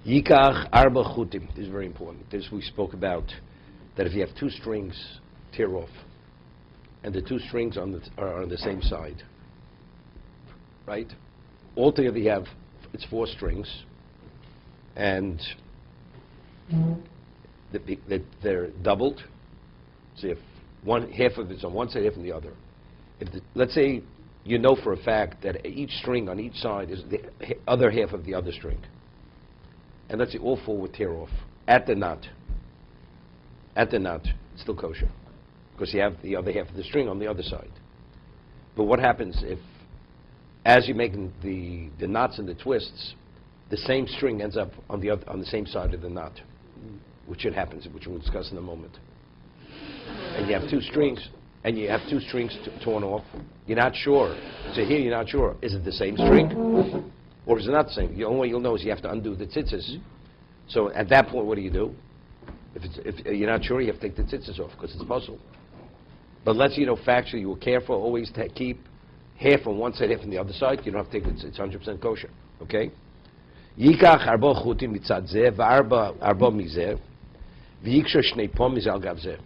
Yikach arba chutim. This is very important. This we spoke about, that if you have two strings tear off, and the two strings are on the same side, right? Altogether you have, it's 4 strings, and they're doubled. So you have half of it's on one side, half on the other. Let's say you know for a fact that each string on each side is the other half of the other string. And let's say all 4 would tear off at the knot. At the knot, it's still kosher, because you have the other half of the string on the other side. But what happens if, as you're making the knots and the twists, the same string ends up on the same side of the knot, which it happens, which we'll discuss in a moment. And you have 2 strings, and you have 2 strings torn off. You're not sure. So here you're not sure. Is it the same string? Or is it not the same? The only way you'll know is you have to undo the tzitzis. So at that point, what do? If you're not sure, you have to take the tzitzis off, because it's puzzle. But let's say, factually, you were careful, always keep half on one side, half on the other side. You don't have to take it, it's 100% kosher. Okay? Yikach arba chutim mitzad zeh, v'arba mizeh, v'yiksha shnei pom mizeh al gav zeh.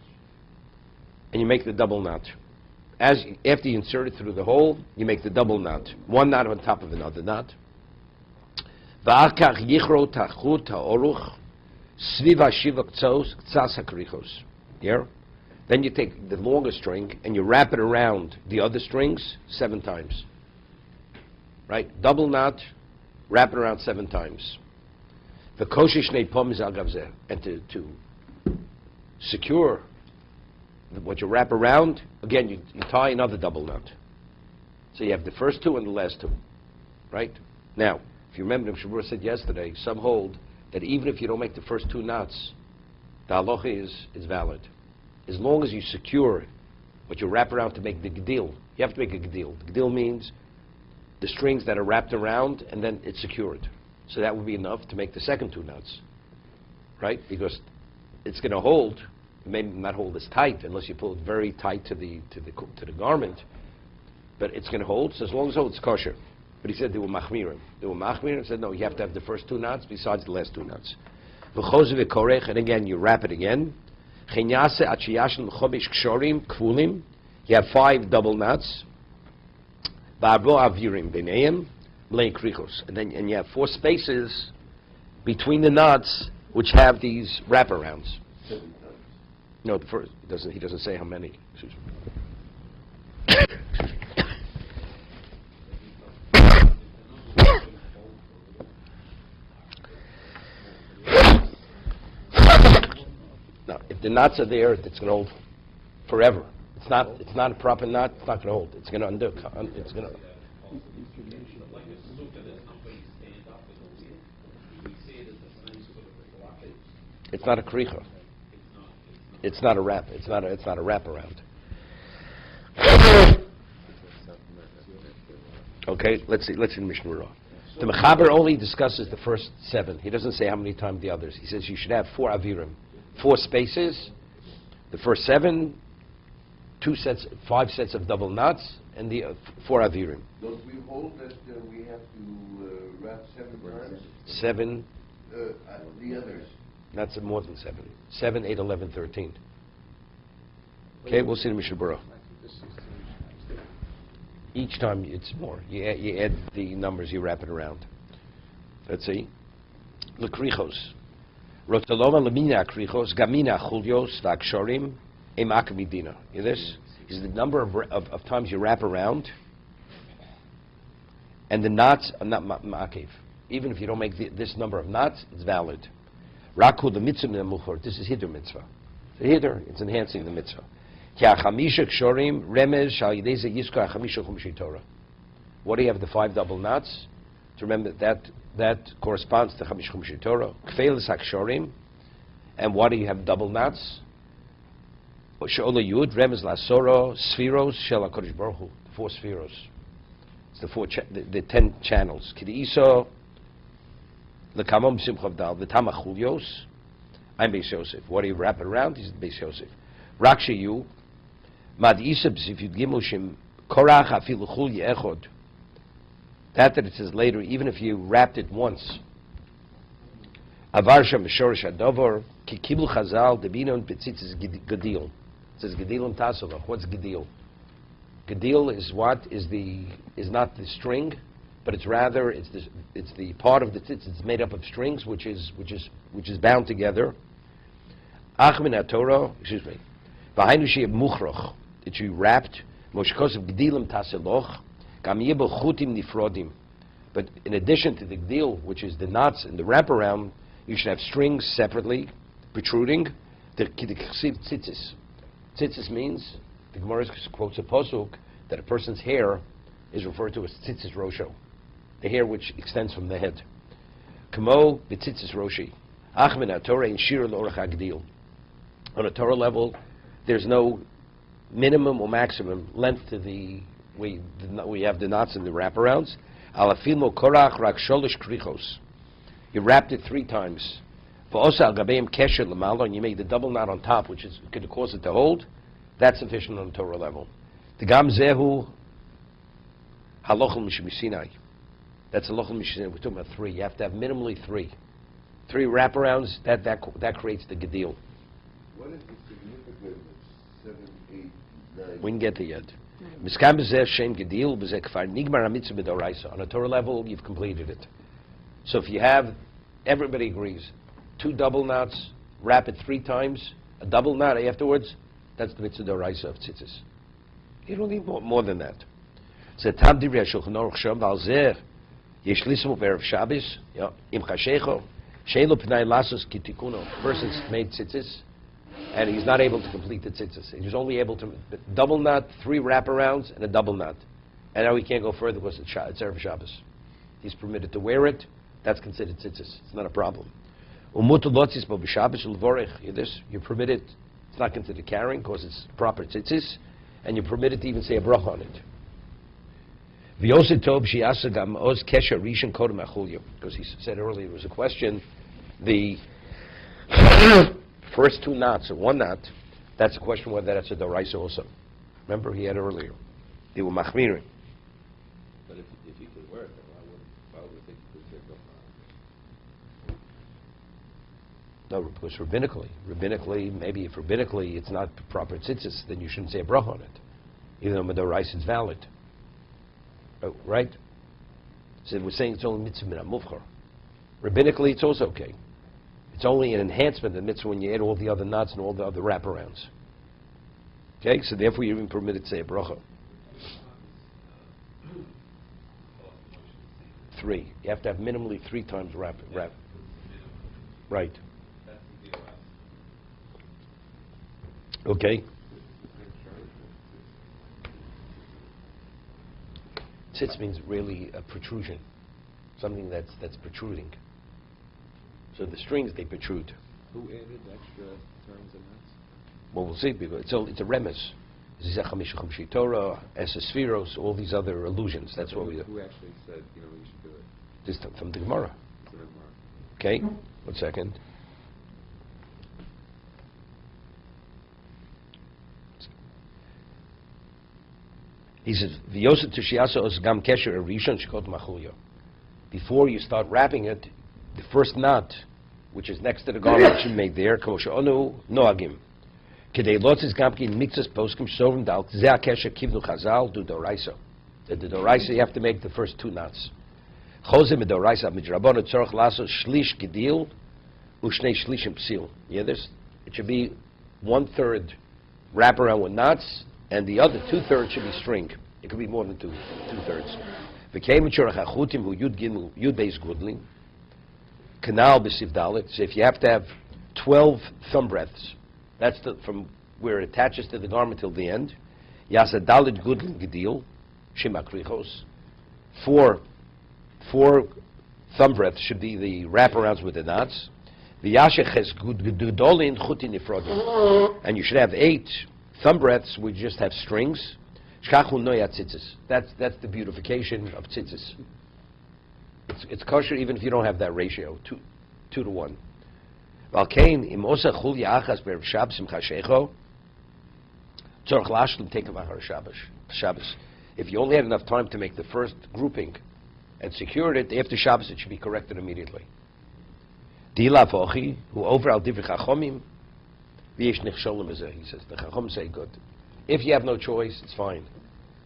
And you make the double knot. After you insert it through the hole, you make the double knot. One knot on top of another knot. V'akach yichro tachut ha'oruch, sviv ha'shiva k'tzos, k'tzas ha'krichos. Here. Then you take the longer string and you wrap it around the other strings 7 times. Right? Double knot, wrap it around 7 times. V'koshe shnei pom mizeh al gav zeh. And to secure what you wrap around, again, you tie another double knot. So you have the first 2 and the last 2, right? Now, if you remember, Mishna Berura said yesterday, some hold that even if you don't make the first 2 knots, the halacha is valid. As long as you secure what you wrap around to make the gedil. You have to make a gedil. The gedil means the strings that are wrapped around and then it's secured. So that would be enough to make the second 2 knots, right? Because it's going to hold. It may not hold as tight unless you pull it very tight to the garment, but it's going to hold. So as long as it holds, it's kosher. But he said they were machmirim. They were machmirim and said no, you have to have the first 2 knots besides the last 2 knots. And again, you wrap it again. You have 5 double knots. And you have 4 spaces between the knots which have these wraparounds. No, the first, he doesn't say how many. Excuse me. Now, if the knots are there, it's going to hold forever. It's not a proper knot. It's not going to hold. It's going to undo. It's going to. It's not a kricha. It's not a wrap. It's not a wraparound. Okay, let's see Mishna Berura. The Mechaber only discusses the first 7. He doesn't say how many times the others. He says you should have 4 avirim, 4 spaces. The first 7, 5 sets of double knots, and the 4 avirim. Don't we hold that we have to wrap 7 times? 7. The others. That's more than 7. 7, 8, 11, 13. Okay, we'll see the Mishna Berura. Each time it's more. You add the numbers, you wrap it around. Let's see. L'krichos. Rotaloma lemina krichos, gamina chulios, v'akshorim, emak midina. You hear this? Is the number of times you wrap around, and the knots are not ma'akev. Even if you don't make this number of knots, it's valid. Raku the mitzvah muchor. This is hidur mitzvah. The hidur, it's enhancing the mitzvah. What do you have the 5 double knots? To remember that corresponds to Chamish Chumshei Torah. Kfeilis hakshorim. And why do you have double knots? She'ola yud remez lasoro spheros shel HaKadosh Baruch Hu. 4 spheros. It's the 10 channels. Kid'iso lekamom simchav dal v'tama chulios. I'm Beis Yosef. What do you wrap it around? He's Beis Yosef. Rakshayu. Mad Isabs, if you gimushim korach afilu chuli echod. That it says later, even if you wrapped it once, Avarsha Mishorish Adover, Ki Kibul Chazal, Debinon Betzitzis Gedil. It says Gedil and Tasavach. What's Gedil? Gedil is what? Is not the string, but it's rather it's the part of the tzitzis. It's made up of strings, which is bound together. Achmin Torah, excuse me. V'hainu she'eb muchroch. It should be wrapped. Moshkos of Gedilim Taseloch. Gam yibel chutim nifrodim. But in addition to the gedil, which is the knots and the wraparound, you should have strings separately, protruding. The tzitzis. Tzitzis means, the Gemara quotes a posuk, that a person's hair is referred to as tzitzis rosho, the hair which extends from the head. Kamo b'tzitzis roshi. Achmin ha-Torah in shir l'orach hagdil. On a Torah level, there's no minimum or maximum length to we have the knots and the wraparounds. Alafimo korach rak sholish krichos. You wrapped it 3 times. V'osa al gabeim kesher l'malo, and you made the double knot on top, which is could cause it to hold. That's sufficient on the Torah level. The gam zehu halochel mishmisinai. That's halochel mishmisinai. We're talking about 3. You have to have minimally 3. 3 wraparounds. That creates the gedil. What is the significance of 7, 8, 9? We can get there yet. Miskam b'zeh shem gedil b'zeh kfar nigmar hamitzvah b'doraisa. On a Torah level, you've completed it. So if you have, everybody agrees, 2 double knots, wrap it 3 times, a double knot afterwards, that's the mitzvah d'oraisa of tzitzis. You don't need more than that. So tam divrei Shulchan Aruch Shom v'al zeh yesh lismu b'erev Shabbos im chashecho she'lo p'nai lasos kitikuno. Person's made tzitzis, and he's not able to complete the tzitzis. He's only able to double knot, 3 wraparounds, and a double knot. And now he can't go further because it's Erev Shabbos. He's permitted to wear it. That's considered tzitzis. It's not a problem. You're permitted. It's not considered carrying because it's proper tzitzis, and you're permitted to even say a bracha on it. Because he said earlier, there was a question. The first 2 knots or 1 knot, that's a question whether that's a doraisa also. Remember he had earlier. They were machmirin. But if you could wear it, then why would we think you could take No, because rabbinically, maybe if rabbinically it's not proper tzitzis, then you shouldn't say a bracha on it, even though doraisa is valid. Right? So we're saying it's only mitzvah min ha-muvchar. Rabbinically, it's also okay. It's only an enhancement of the mitzvah when you add all the other knots and all the other wraparounds. Okay, so therefore you're even permitted to say a bracha. 3. You have to have minimally 3 times wrap. Right. Okay. Tzitz means really a protrusion, something that's protruding. So the strings, they protrude. Who added extra terms and knots? Well, we'll see, because it's a remes. Zechamisha Torah, Esesphiros, all these other allusions. That's what we do. Who actually said, we should do it? This is from the Gemara. It's in the Gemara. Okay, 1 second. He says, "V'yosef tishiyasa os gam kesher erishon shekot machulyo." Before you start wrapping it, the first knot, which is next to the garment, should be made there. Kamo she'onu noagim. Kedei lotzis gamkin mixas poskim sovim dal zeh kesher kivnu chazal du doraisa. The doraisa you have to make the first 2 knots. Chozim doraisa midrabon tzorach lasos shlish gedil u'shnei shlishim psil. You hear this? It should be 1/3 wraparound with knots, and the other 2/3 should be string. It could be more than 2/3. V'keim tzorach achutim hu yud beis gudlin. Canal b'siv dalet. So if you have to have 12 thumb breadths, that's from where it attaches to the garment till the end. Yasa dalet gudlin gedil shema krichos. 4 thumb breadths should be the wraparounds with the knots. V'yasheches gudolin chutin nifrodim. And you should have 8 thumb breadths. We just have strings. Shkachu noya tzitzis. That's the beautification of tzitzis. It's kosher even if you don't have that ratio, 2 to 1. Valkein im osa chulya achas be'erev Shabbos im chashecho tzorach lashlim take avachar Shabbos. If you only had enough time to make the first grouping and secured it, after Shabbos it should be corrected immediately. Dila Fochi, who over al Divri Chachomim, V'yesh Nechsholim Ezeh. He says, the Chachom say good. If you have no choice, it's fine.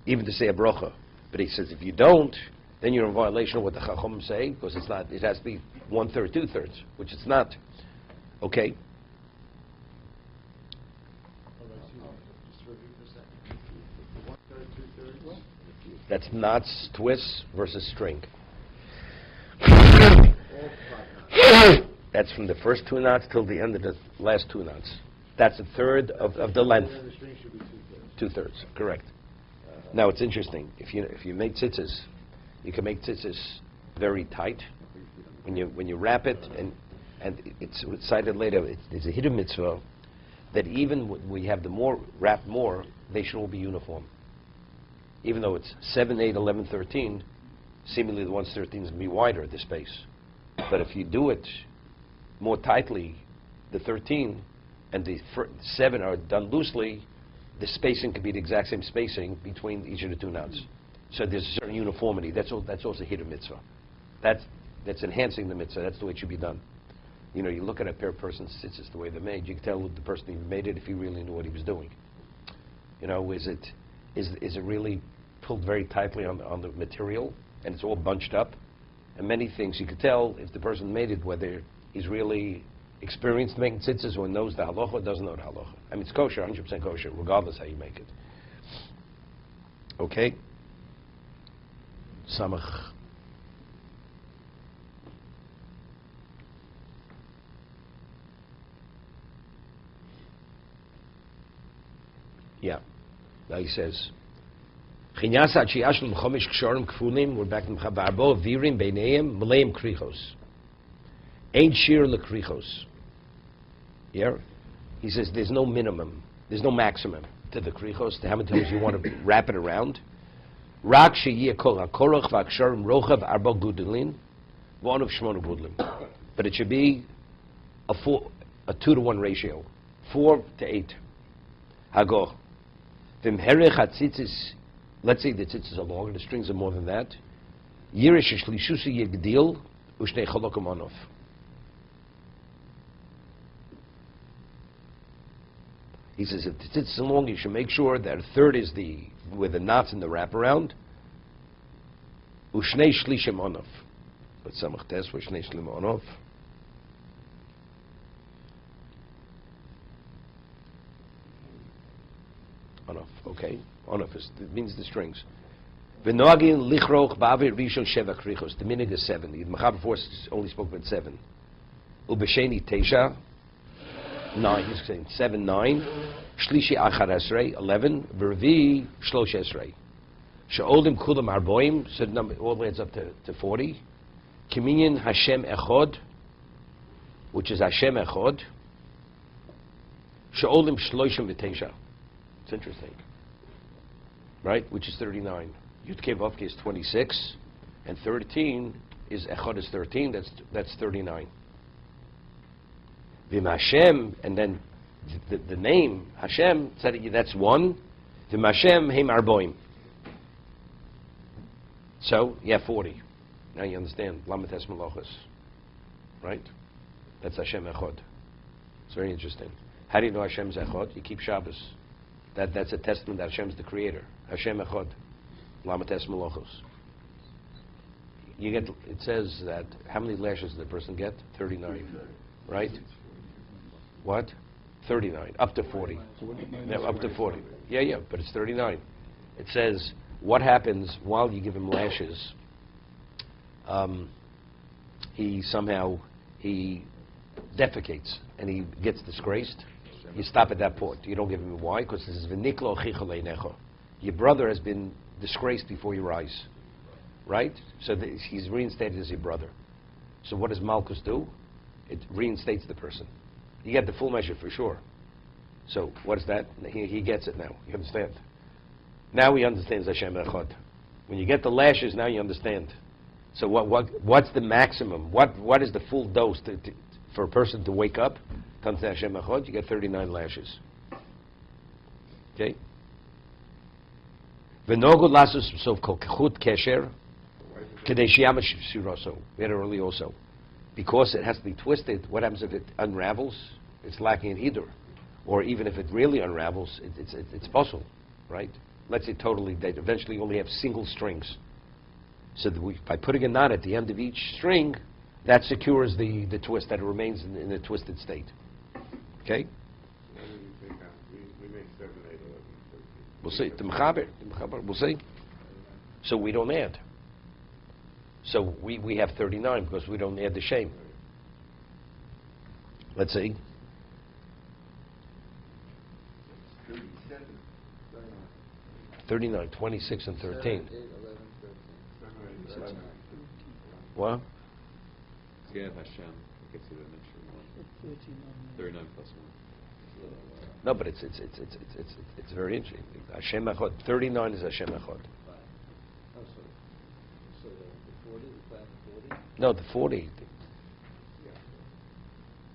Even to say a bracha. But he says, if you don't, then you're in violation of what the Chachom say, because it's not, it has to be 1/3, 2/3, which it's not. Okay? Just review for a second. The 1/3, 2/3. That's knots, twists versus string. That's from the first 2 knots till the end of the last 2 knots. That's a third of the length. And the string should be 2/3. 2/3, correct. Now it's interesting. If you make tzitzis, you can make tzitzis very tight. When you wrap it, and it's cited later, there's a hidden mitzvah that even when we have the more wrapped more, they should all be uniform. Even though it's 7, 8, 11, 13, seemingly the ones 13 is going to be wider, the space. But if you do it more tightly, the 13 and the 7 are done loosely, the spacing could be the exact same spacing between each of the 2 knots. So there's a certain uniformity. That's also hidden mitzvah. That's enhancing the mitzvah. That's the way it should be done. You know, you look at a pair of person's tzitzis, the way they're made, you can tell the person who made it if he really knew what he was doing. You know, is it really pulled very tightly on the material, and it's all bunched up? And many things you could tell if the person made it, whether he's really experienced making tzitzis or knows the halacha or doesn't know the halacha. I mean, it's kosher, 100% kosher, regardless how you make it. Okay? Samach. Yeah. Now he says, we're back to Mechabarbo, Virim, Beineim, Maleim Krichos. Ain't sheer lekrichos. Yeah? He says there's no minimum, there's no maximum to the krichos, to how many times you want to wrap it around. Rak sheyeh kol hakoroch v'aksharim rochav arba gudlin, one of shmona gudlim. But it should be a 2-to-1 ratio, 4 to 8. Hago. V'mherech hatzitzis. Let's say the tzitzis are longer, the strings are more than that. Yirish shlishusi yegdil ushnei cholokim onof. He says if the tzitzis are long, you should make sure that a third is where the knots in the wraparound. Ushnei shlishim onof. But samach tes ushnei shlim onof. Onof, okay. Onof it means the strings. V'noagin lichroch ba'avir rishon sheva krichos. The minig is 7. The Mechaber before only spoke about 7. Ubesheni teisha. 9. He's saying 7, 9. Shlishi achar esrei 11. Vervi shlosh esrei. She'olim kulam arboim. So the number all the way adds up to 40. Kiminyan Hashem echod, which is Hashem echod. She'olim shloshim v'teisha. It's interesting, right? Which is 39. Yud Kei Vav Kei is 26, and 13 is echod is 13. That's 39. V'im Hashem, and then the name Hashem, that's 1. V'im Hashem heim arboim. So you have 40. Now you understand Lamed Tes Melochos, right? That's Hashem echod. It's very interesting. How do you know Hashem's echod? You keep Shabbos. That's a testament that Hashem's the creator. Hashem echod. Lamed Tes Melochos. You get. It says that how many lashes does the person get? 39, right? What? 39, up to 40. No, up to 40. Yeah, but it's 39. It says what happens while you give him lashes. He defecates and he gets disgraced. You stop at that point. You don't give him why, because this is v'niklo chicha leinecho. Your brother has been disgraced before your eyes, right? So he's reinstated as your brother. So what does Malchus do? It reinstates the person. You get the full measure for sure. So what is that? He gets it now. You understand? Now he understands Hashem echad. When you get the lashes, now you understand. So what's the maximum? What is the full dose for a person to wake up? Comes to Hashem echad, you get 39 lashes. Okay? V'nogod lasus so kol kechut kesher kedei sheyamash siroso. We had it earlier also. because it has to be twisted, what happens if it unravels? It's lacking in either. Or even if it really unravels, it's puzzle, right? Let's say totally, they eventually only have single strings. So that by putting a knot at the end of each string, that secures the twist, that it remains in a twisted state. Okay? We make 7, 8, 11, 13. We'll see. The mechaber, we'll see. So we don't add. So we have 39 because we don't add the shame. Let's see. 37. 39, 26, and 13. 7, 8, 11, 13. 7, 8, 11. What? You have Hashem. I guess you didn't mention 1. 39 plus 1. No, but it's very interesting. Hashem Echad. 39 is Hashem Echad. Oh, so the 40, the plan 40? No, the 40.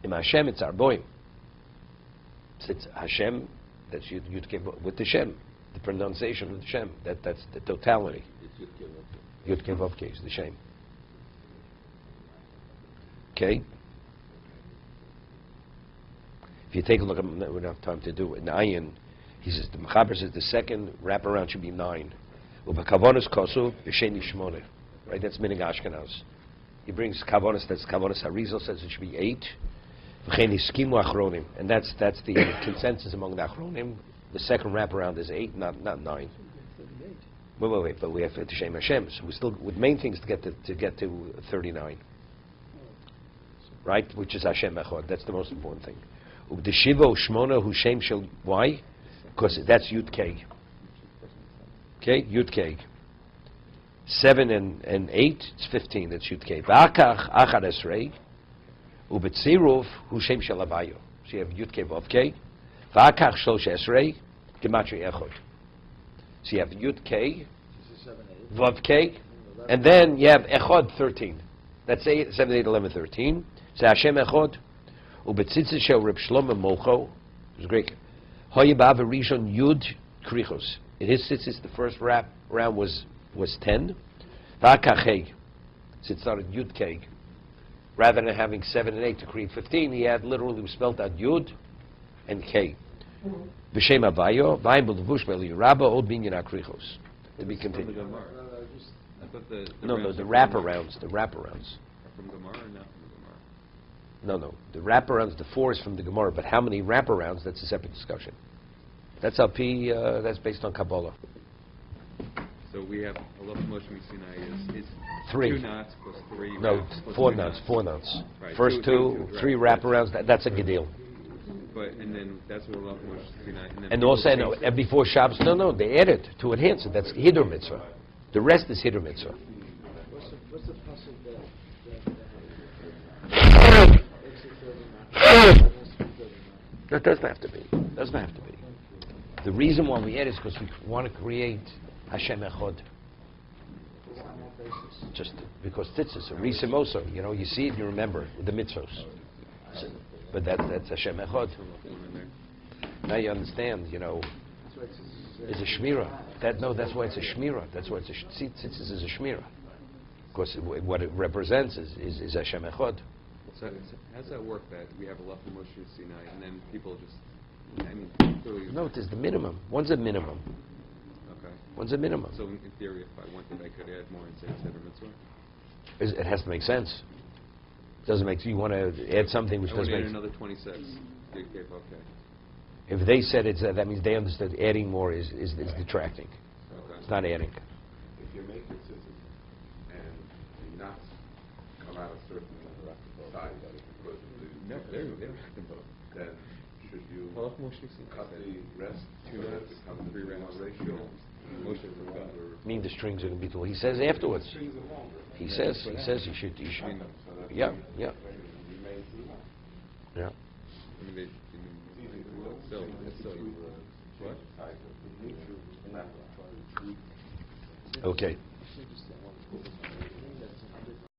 In Hashem, it's Arboim. It's Hashem, that's Yud Kev with the Shem, the pronunciation of the Shem. That's the totality. It's Yud Kev. Yud Kev Vav Kev is the Shem. Okay? If you take a look at, we don't have time to do it. In Ayin, he says, the Mechaber says the second wraparound should be 9. Ubekavonos kosu, b'sheni shmone. Right, that's meaning Ashkenaz. He brings kavonos, that's kavonos Harizal says it should be 8. V'cheni skimu achronim. And that's the consensus among the achronim. The second wraparound is 8, not 9. Wait, but we have to Shem Hashem. So we still, with main things to get to 39. Right, which is Hashem Echad. That's the most important thing. Ubdeshiva u'shmona hu shem shel. Why? Because that's Yud Kei. Okay, Yud Kei. 7 and 8, it's 15. That's Yud Kei. V'akach achad esrei ubetziruf hu shem shel avayo. So you have Yud Kei Vav Kei. V'akach shlosh esrei gematria echad. So you have Yud Kei, This is 7, 8. Vav Kei, and then you have Echad 13. That's 8, 7, 8, 11, 13. So Hashem Echad. Ubetzitzis shel Reb Shlomo Mocho, it's Greek. Hoye ba'av rishon Yud krichos. In his tzitzis, the first round was 10. Va'akachei. So it started Yud Kei. Rather than having 7 and 8 to create 15, he had literally spelled out Yud and Kei. B'shem Avayo, v'ayim b'levush b'eli Rabba od binyan akrichos. To be continued. I thought the No, rounds the are wraparounds. The wraparounds. Are from Gemara or not from Gemara? No. The wraparounds, the 4 is from the Gemara, but how many wraparounds, that's a separate discussion. That's that's based on Kabbalah. So we have Allah Moshe Sinai is 3. 2 knots plus 3 No, rounds plus 4 2 knots, 4 knots. Right, First two, 3 right. wraparounds, that's a Gedil. But, and then that's what Allah Moshe Sinai. And, then And people also, change and before Shabbos, no, they add it to enhance it. That's Hidur Mitzvah. The rest is Hidur Mitzvah. What's the puzzle that makes it 39? That doesn't have to be. Doesn't have to be. The reason why we add is because we want to create Hashem Echad. Just because tzitzis, a risimoso, you see it, you remember the mitzvos. So, but that's Hashem Echad. Now you understand, it's a shmira. That's why it's a shmira. That's why tzitzis is a shmira. Because what it represents is Hashem Echad. So how does that work? That we have Allah Moshe Sinai, and then people just, clearly. No, it is the minimum. One's a minimum. Okay. One's a minimum. So in theory, if I wanted, I could add more and say it's mitzvah. It has to make sense. Doesn't make. You want to add something which I want doesn't to add make. another 26. Okay. If they said it's that means they understood adding more is detracting. Okay. It's not adding. If you make it scissors and the knots come out a certain size because of No, the they're then should you Allah Moshe Sinai cut said the rest 2 so that knots, it becomes 3 a rounds, ratio? Moshe forgot. I mean the strings are going to be tall. He says afterwards. He says you should. Yeah. Yeah. Yeah. I mean, still, what? Okay.